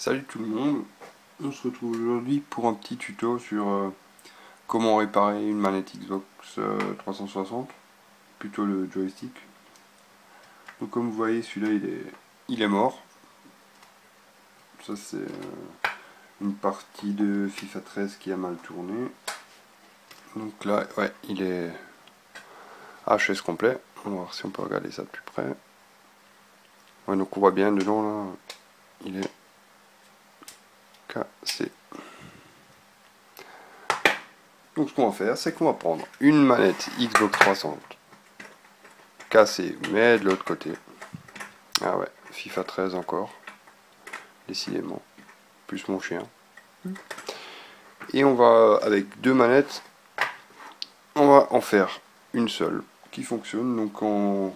Salut tout le monde, on se retrouve aujourd'hui pour un petit tuto sur comment réparer une manette Xbox 360, plutôt le joystick. Donc comme vous voyez, celui-là il est mort. Ça c'est une partie de FIFA 13 qui a mal tourné. Donc là, ouais, il est HS complet. On va voir si on peut regarder ça de plus près. Ouais, donc on voit bien dedans là, il est cassé. Donc ce qu'on va faire, c'est qu'on va prendre une manette Xbox 360 cassée, mais de l'autre côté. Ah ouais, FIFA 13 encore, décidément, plus mon chien. Et on va, avec deux manettes, on va en faire une seule qui fonctionne. Donc on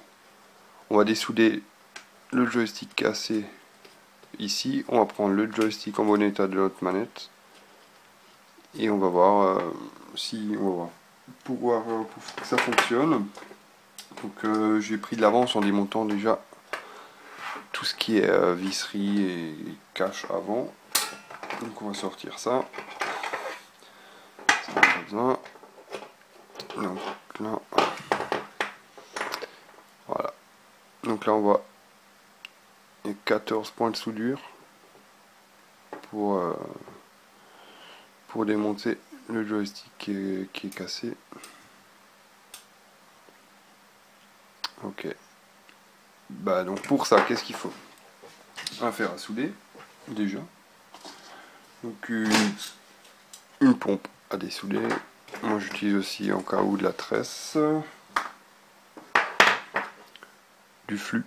va dessouder le joystick cassé ici. On va prendre le joystick en bon état de l'autre manette. Et on va voir si on va voir pour que ça fonctionne. Donc j'ai pris de l'avance en démontant déjà tout ce qui est visserie et cache avant. Donc on va sortir ça. Ça n'a pas besoin. Donc là, voilà. Donc là on voit il y a 14 points de soudure pour démonter le joystick qui est cassé. Ok. Bah donc pour ça, qu'est-ce qu'il faut? Un fer à souder, déjà. Donc une pompe à dessouder. Moi j'utilise aussi en cas où de la tresse. Du flux.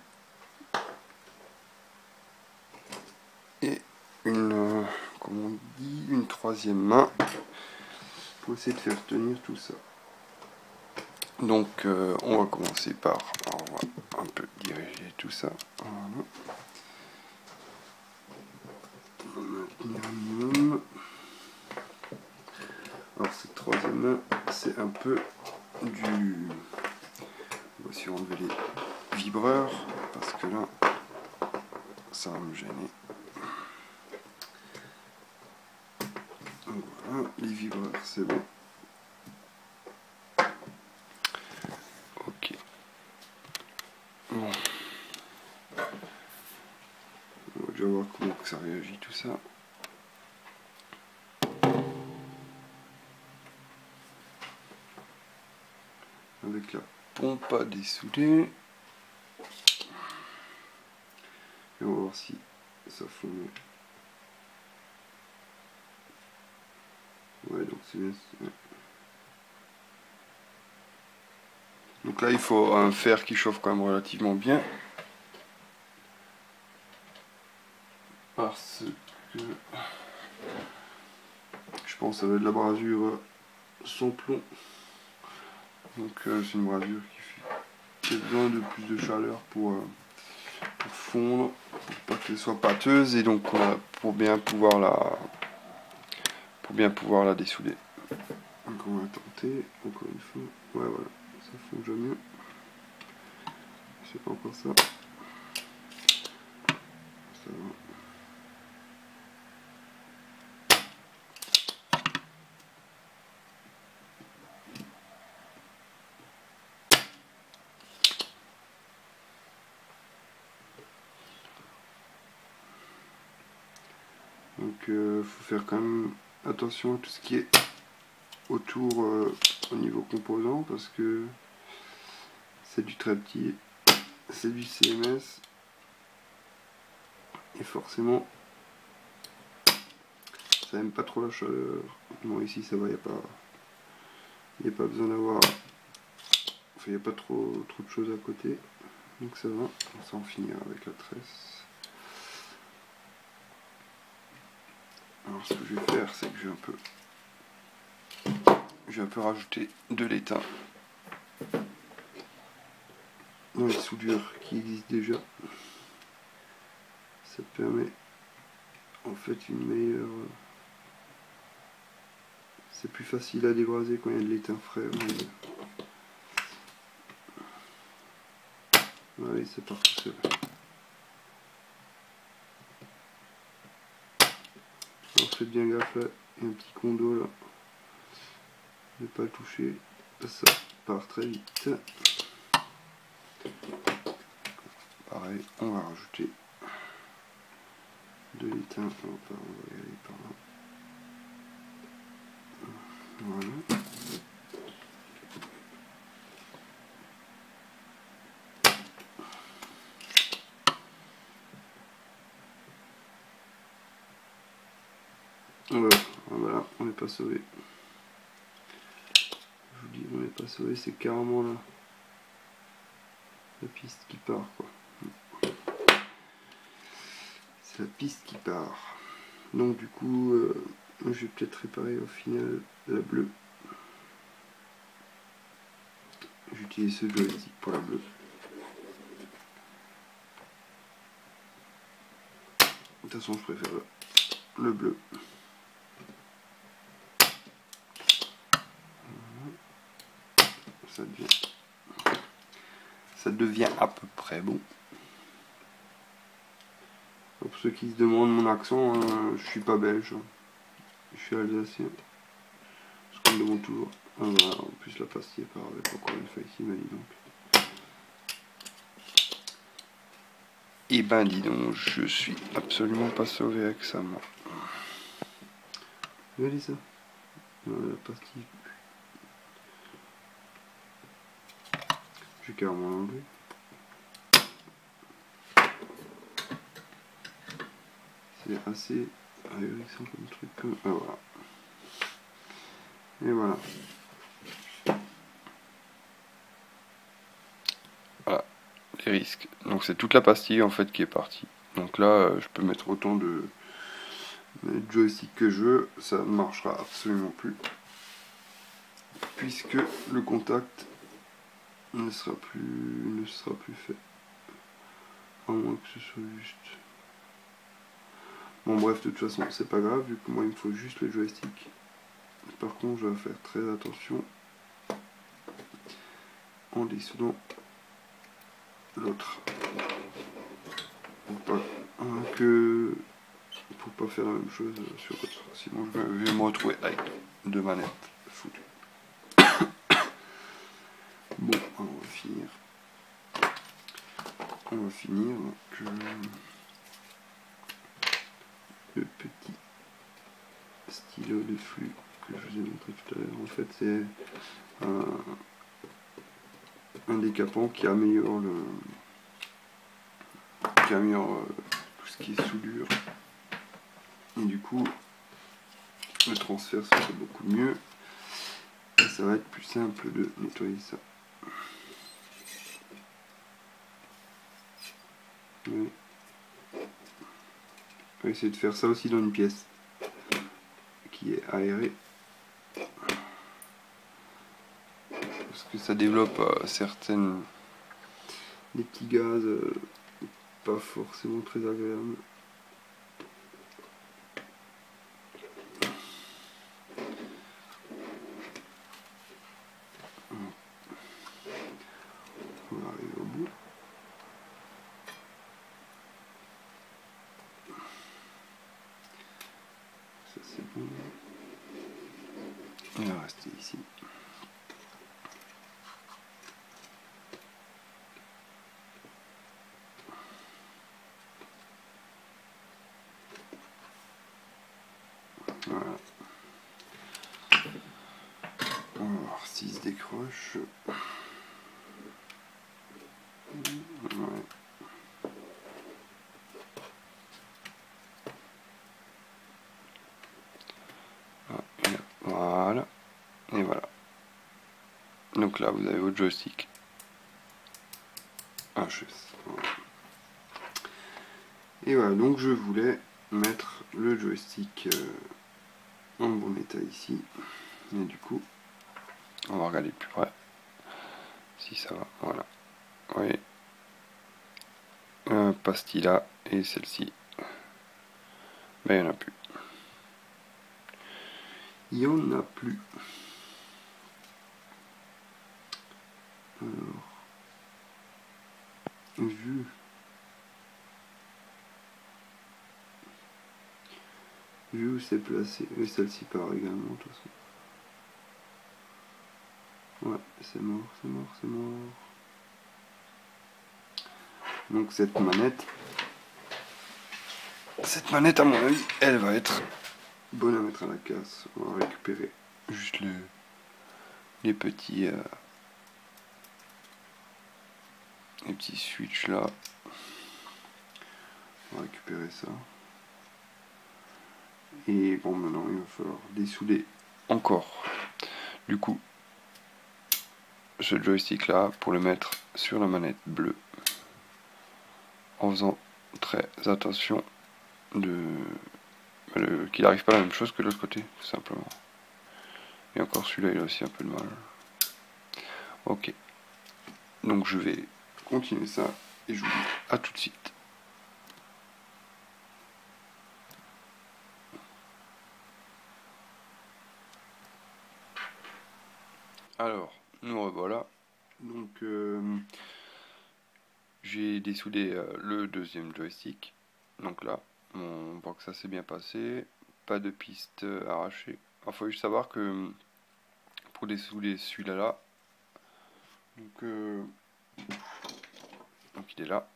Et une, comment on dit, une troisième main pour essayer de faire tenir tout ça. Donc on va commencer par, alors, on va un peu diriger tout ça. Voilà. On va maintenir un minimum. Alors cette troisième main, c'est un peu du... On va aussi enlever les vibreurs parce que là, ça va me gêner. Donc voilà, les vibreurs, c'est bon. Ok. Bon. On va déjà voir comment ça réagit tout ça. Avec la pompe à dessouder. Et on va voir si ça fond. Ouais, donc c'est bien. Ouais. Donc là, il faut un fer qui chauffe quand même relativement bien. Parce que je pense que ça va être de la brasure sans plomb. Donc c'est une brasure qui a besoin de plus de chaleur pour fondre, pour pas qu'elle soit pâteuse et donc pour bien pouvoir la dessouder. Donc on va tenter encore une fois. Ouais, voilà, ça fond déjà mieux. C'est pas encore ça. Ça va. Donc faut faire quand même attention à tout ce qui est autour au niveau composant parce que c'est du très petit, c'est du CMS et forcément ça aime pas trop la chaleur. Bon ici ça va, il n'y a pas besoin d'avoir, enfin il n'y a pas trop de choses à côté, donc ça va, on va en finir avec la tresse. Alors ce que je vais faire, c'est que je vais un peu rajouter de l'étain dans les soudures qui existent déjà. Ça permet en fait une meilleure... C'est plus facile à débraser quand il y a de l'étain frais. Allez, c'est parti. faites bien gaffe là, il y a un petit condo là. Ne pas le toucher, ça part très vite. Pareil, on va rajouter de l'étain, on va y aller par là. Voilà. Voilà, on n'est pas sauvé. Je vous dis, on n'est pas sauvé, c'est carrément là la piste qui part, quoi. C'est la piste qui part. Donc du coup, je vais peut-être réparer au final la bleue. J'utilise ce joystick pour la bleue. De toute façon, je préfère le bleu. Ça devient à peu près bon. Pour ceux qui se demandent mon accent, je suis pas belge, je suis alsacien. Ce qu'on me demande toujours. Ah, voilà, en plus la pastille part avec encore une fois ici, mais dis donc. Et ben dis donc, je suis absolument pas sauvé avec ça, moi. Regardez ça. La pastille. Je vais carrément l'enlever. C'est assez ahurissant comme truc. Ah voilà. Et voilà. Voilà, les risques. Donc c'est toute la pastille en fait qui est partie. Donc là, je peux mettre autant de joystick que je veux, ça ne marchera absolument plus. Puisque le contact ne sera plus fait. À moins que ce soit juste. Bon bref, de toute façon, c'est pas grave, vu que moi il me faut juste le joystick. Par contre, je vais faire très attention en dissoudant l'autre. Pour pas faire la même chose sur l'autre. Sinon je vais me retrouver avec deux manettes foutues. Bon, on va finir. Donc le petit stylo de flux que je vous ai montré tout à l'heure. En fait, c'est un décapant qui améliore tout ce qui est soudure. Et du coup, le transfert se fait beaucoup mieux. Et ça va être plus simple de nettoyer ça. Oui. On va essayer de faire ça aussi dans une pièce qui est aérée. Parce que ça développe des petits gaz pas forcément très agréables. On va arriver au bout. Ça c'est bon. Il va rester ici. Voilà. On va voir s'il se décroche. Ouais. Voilà. Et voilà. Donc là, vous avez votre joystick. HS. Voilà. Et voilà, donc je voulais mettre le joystick en bon état ici. Et du coup, on va regarder de plus près si ça va. Voilà. Vous voyez, pastille là et celle-ci, ben il n'y en a plus. Il n'y en a plus. Alors, Vu où c'est placé, et celle-ci part également de toute façon. Ouais, c'est mort, c'est mort, c'est mort. Donc cette manette à mon avis, elle va être bonne à mettre à la casse. On va récupérer juste les petits switches là. On va récupérer ça. Et bon, maintenant il va falloir dessouder encore. Du coup, ce joystick là pour le mettre sur la manette bleue, en faisant très attention qu'il n'arrive pas la même chose que de l'autre côté, tout simplement. Et encore celui-là, il a aussi un peu de mal. Ok. Donc je vais continuer ça et je vous dis à tout de suite. Alors, nous revoilà. Donc j'ai dessoudé le deuxième joystick. Donc là, on voit que ça s'est bien passé. Pas de piste arrachée. Il faut juste savoir que pour dessouder celui-là, donc il est là.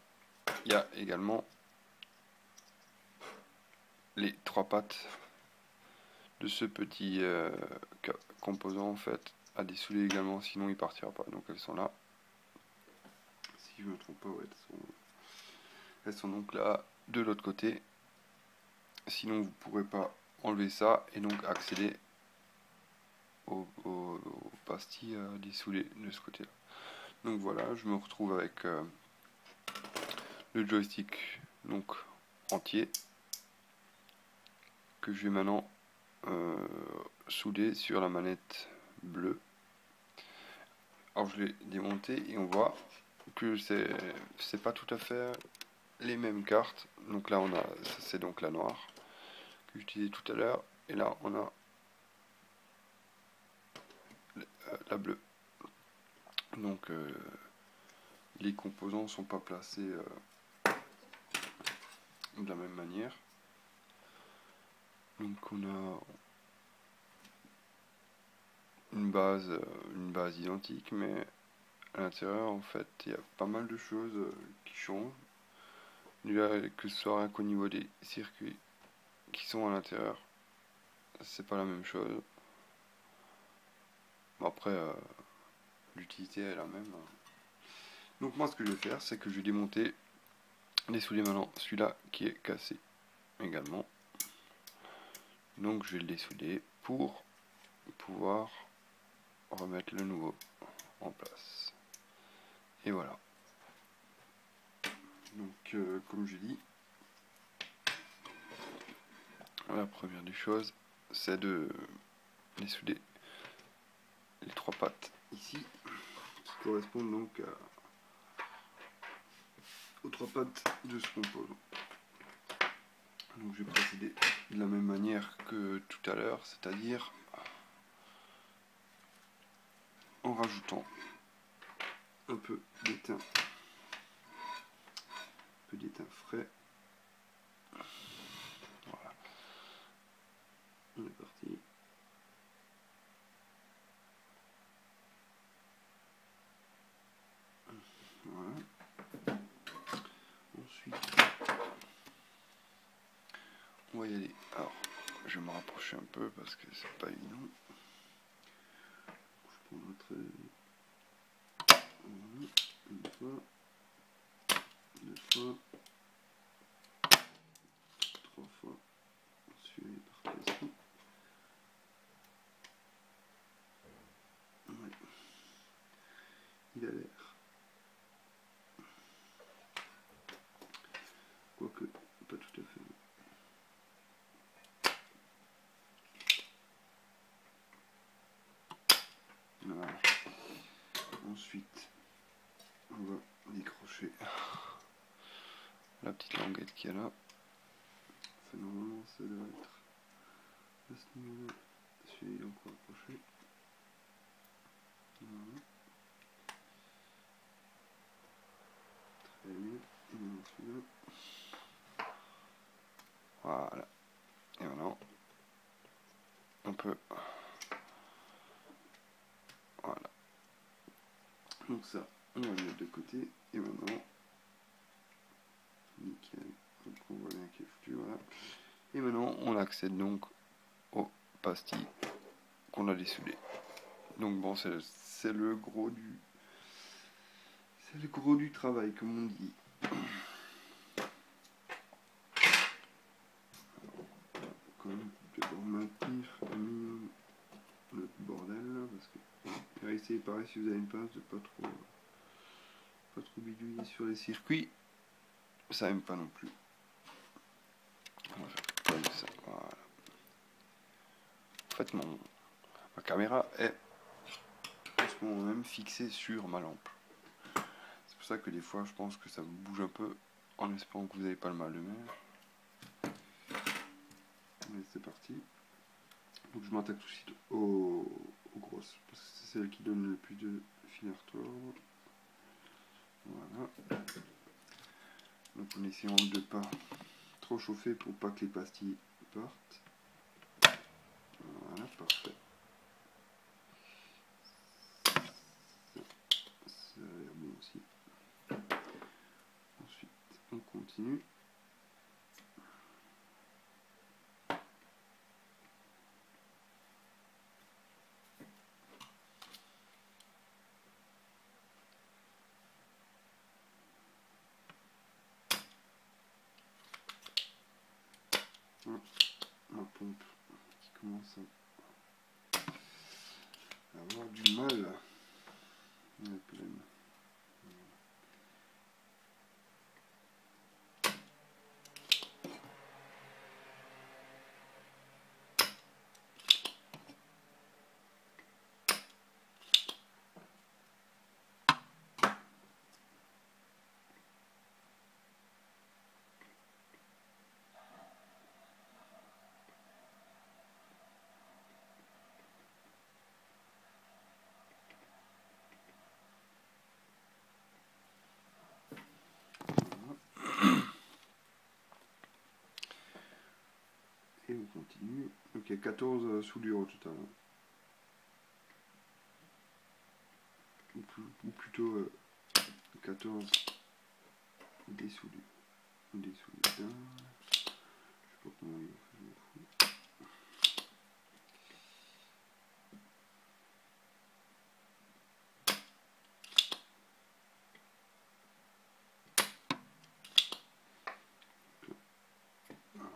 Il y a également les trois pattes de ce petit composant en fait à dessouder également, sinon il partira pas. Donc elles sont là. Si je me trompe pas, ouais, elles sont donc là de l'autre côté. Sinon vous pourrez pas enlever ça et donc accéder aux pastilles à dessouder de ce côté là. Donc voilà, je me retrouve avec le joystick donc entier que je vais maintenant souder sur la manette bleue. Alors je l'ai démonté et on voit que c'est pas tout à fait les mêmes cartes. Donc là on a, c'est donc la noire que j'utilisais tout à l'heure, et là on a la bleue. Donc les composants sont pas placés de la même manière. Donc on a une base identique, mais à l'intérieur en fait il y a pas mal de choses qui changent. Que ce soit rien qu'au niveau des circuits qui sont à l'intérieur, c'est pas la même chose. Bon, après l'utilité est la même. Donc moi ce que je vais faire, c'est que je vais démonter les souliers maintenant, celui-là qui est cassé également. Donc je vais le dessouder pour pouvoir remettre le nouveau en place. Et voilà. Donc comme je dis, la première des choses, c'est de dessouder les trois pattes ici, qui correspondent donc aux trois pattes de ce composant. Donc je vais procéder de la même manière que tout à l'heure, c'est-à-dire en rajoutant un peu d'étain frais. Voilà. On est parti. Voilà. Ensuite, on va y aller. Alors, je vais me rapprocher un peu parce que c'est pas évident. Je prends notre... Voilà. Une fois. Deux fois. Trois fois. Celui-là est parti ici. Ouais. Il a l'air. Quoique, pas tout à fait. Voilà. Ensuite, on va décrocher la petite languette qu'il y a là. Enfin, normalement, ça doit être à ce niveau-là. Celui-là, il est encore accroché. Voilà. Très bien. Et maintenant celui-là. Voilà. Et maintenant, on peut... Voilà. Donc ça, on va le mettre de côté. Et maintenant, nickel. Donc on voit bien qu'il est foutu, voilà. Et maintenant, on accède donc aux pastilles qu'on a dessoudées. Donc bon, c'est le gros du... C'est le gros du travail, comme on dit. Quand même, devoir maintenir un minimum notre bordel là, parce que essayez pareil si vous avez une pince de pas trop bidouiller sur les circuits, ça aime pas non plus. On va faire comme ça, voilà. En fait, ma caméra est en ce moment même fixée sur ma lampe. C'est pour ça que des fois, je pense que ça bouge un peu, en espérant que vous n'avez pas le mal de mer. Allez, c'est parti. Donc je m'attaque tout de suite aux grosses, parce que c'est celle qui donne le plus de fil à retordre. Voilà. Donc en essayant de ne pas trop chauffer pour pas que les pastilles partent. Voilà, parfait. Ça a l'air bon aussi. Ensuite, on continue. Ma pompe qui commence à avoir du mal. Elle est pleine. Et on continue. Donc il y a 14 soudures au total. Ou plutôt 14 dessoudures. Dessoudures. Je sais pas comment il va faire, je m'en fous. Voilà.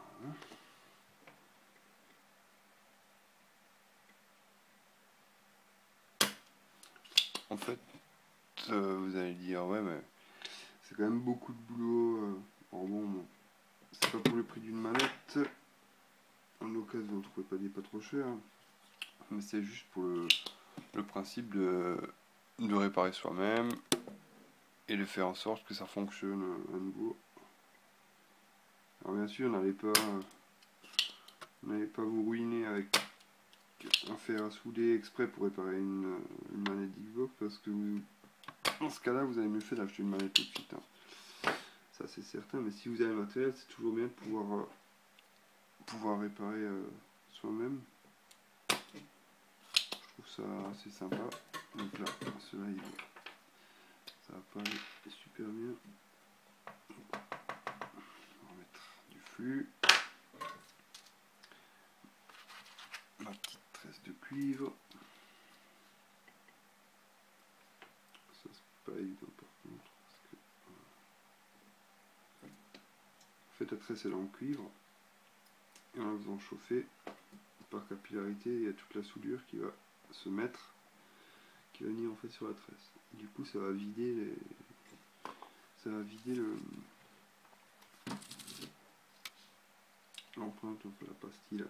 En fait, vous allez dire, ouais, mais c'est quand même beaucoup de boulot. Alors bon, c'est pas pour le prix d'une manette. En occasion, vous ne trouvez pas des pas trop chers. Mais c'est juste pour le principe de réparer soi-même et de faire en sorte que ça fonctionne à nouveau. Alors bien sûr, n'allez pas vous ruiner avec un fer à souder exprès pour réparer une manette Xbox, parce que dans ce cas-là, vous avez mieux fait d'acheter une manette tout de suite. Hein. Ça c'est certain, mais si vous avez le matériel, c'est toujours bien de pouvoir réparer soi-même. Je trouve ça assez sympa. Donc là, cela ça va pas aller super bien. On va mettre du flux. Ma petite tresse de cuivre. Ça c'est pas évident par contre. Parce que, faites la tresse elle est en cuivre. Et en la faisant chauffer, par capillarité, il y a toute la soudure qui va se mettre, qui va venir en fait sur la tresse. Et du coup ça va vider l'empreinte, enfin la pastille là.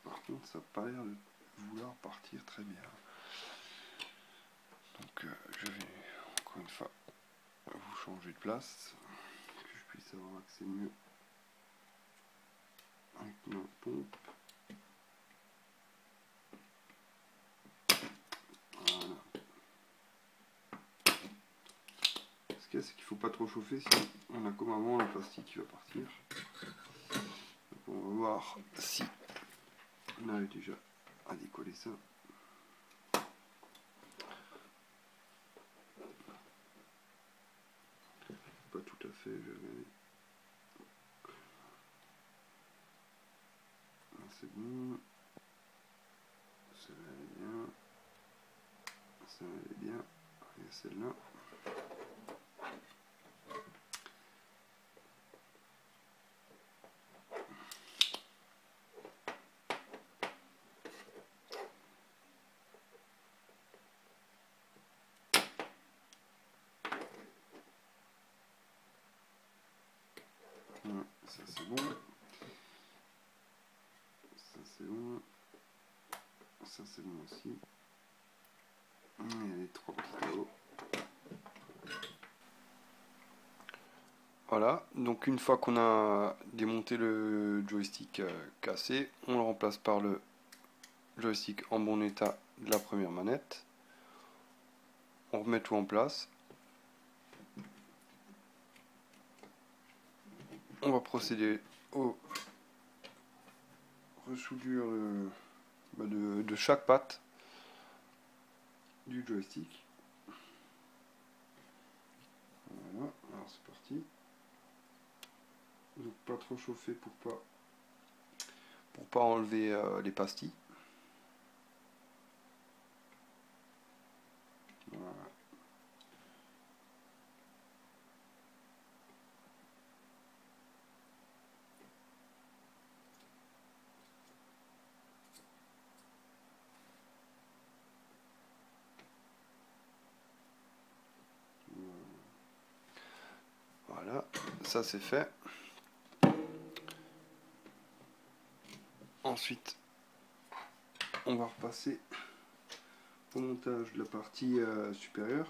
Par contre, ça n'a pas l'air de vouloir partir très bien. Donc je vais encore une fois vous changer de place, que je puisse avoir accès mieux avec ma pompe. Voilà. Ce qu'il y fait, c'est qu'il faut pas trop chauffer, sinon on a comme avant le plastique qui va partir. Donc on va voir si on arrive déjà à décoller ça. Pas tout à fait, je vais regarder. C'est bon. Celle-là elle est bien. Celle-là elle est bien. Et celle-là. Ouais, ça c'est bon. Ça c'est bon. Ça c'est bon aussi. Et les trois petits tableaux. Voilà, donc une fois qu'on a démonté le joystick cassé, on le remplace par le joystick en bon état de la première manette. On remet tout en place. On va procéder aux resoudure de chaque patte du joystick. Voilà, alors c'est parti. Donc pas trop chauffer pour pas enlever les pastilles. Voilà. Voilà, ça c'est fait. Ensuite, on va repasser au montage de la partie supérieure.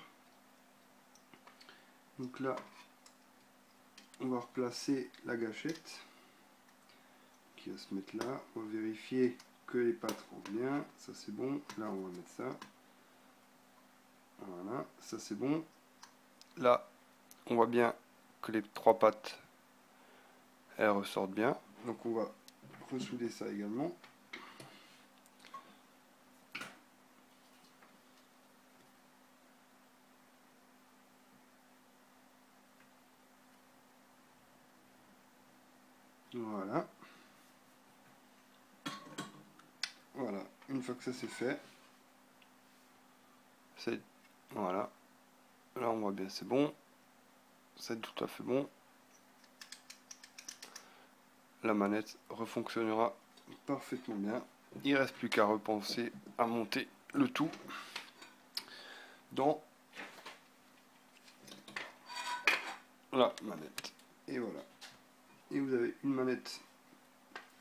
Donc là, on va replacer la gâchette qui va se mettre là. On va vérifier que les pattes rentrent bien. Ça c'est bon. Là, on va mettre ça. Voilà, ça c'est bon. Là, on voit bien que les trois pattes elles ressortent bien. Donc on va ressouder ça également. Voilà. Voilà, une fois que ça c'est fait, voilà. Là on voit bien c'est bon. C'est tout à fait bon. La manette refonctionnera parfaitement bien. Il ne reste plus qu'à repenser à monter le tout dans la manette. Et voilà. Et vous avez une manette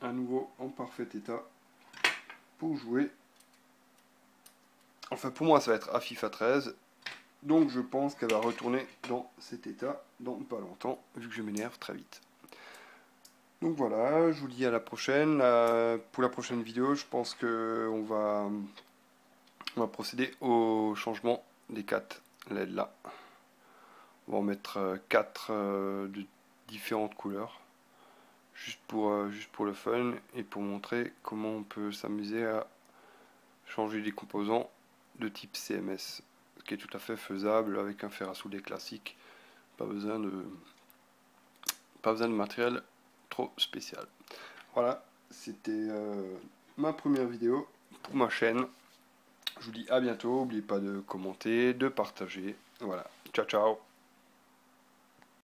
à nouveau en parfait état pour jouer. Enfin pour moi ça va être à FIFA 13. Donc je pense qu'elle va retourner dans cet état dans pas longtemps, vu que je m'énerve très vite. Donc voilà, je vous dis à la prochaine. Pour la prochaine vidéo, je pense que on va procéder au changement des 4 LED là. On va en mettre 4 de différentes couleurs, juste pour le fun et pour montrer comment on peut s'amuser à changer les composants de type CMS, ce qui est tout à fait faisable avec un fer à souder classique. Pas besoin de matériel trop spécial. Voilà, c'était ma première vidéo pour ma chaîne. Je vous dis à bientôt, n'oubliez pas de commenter, de partager. Voilà, ciao ciao.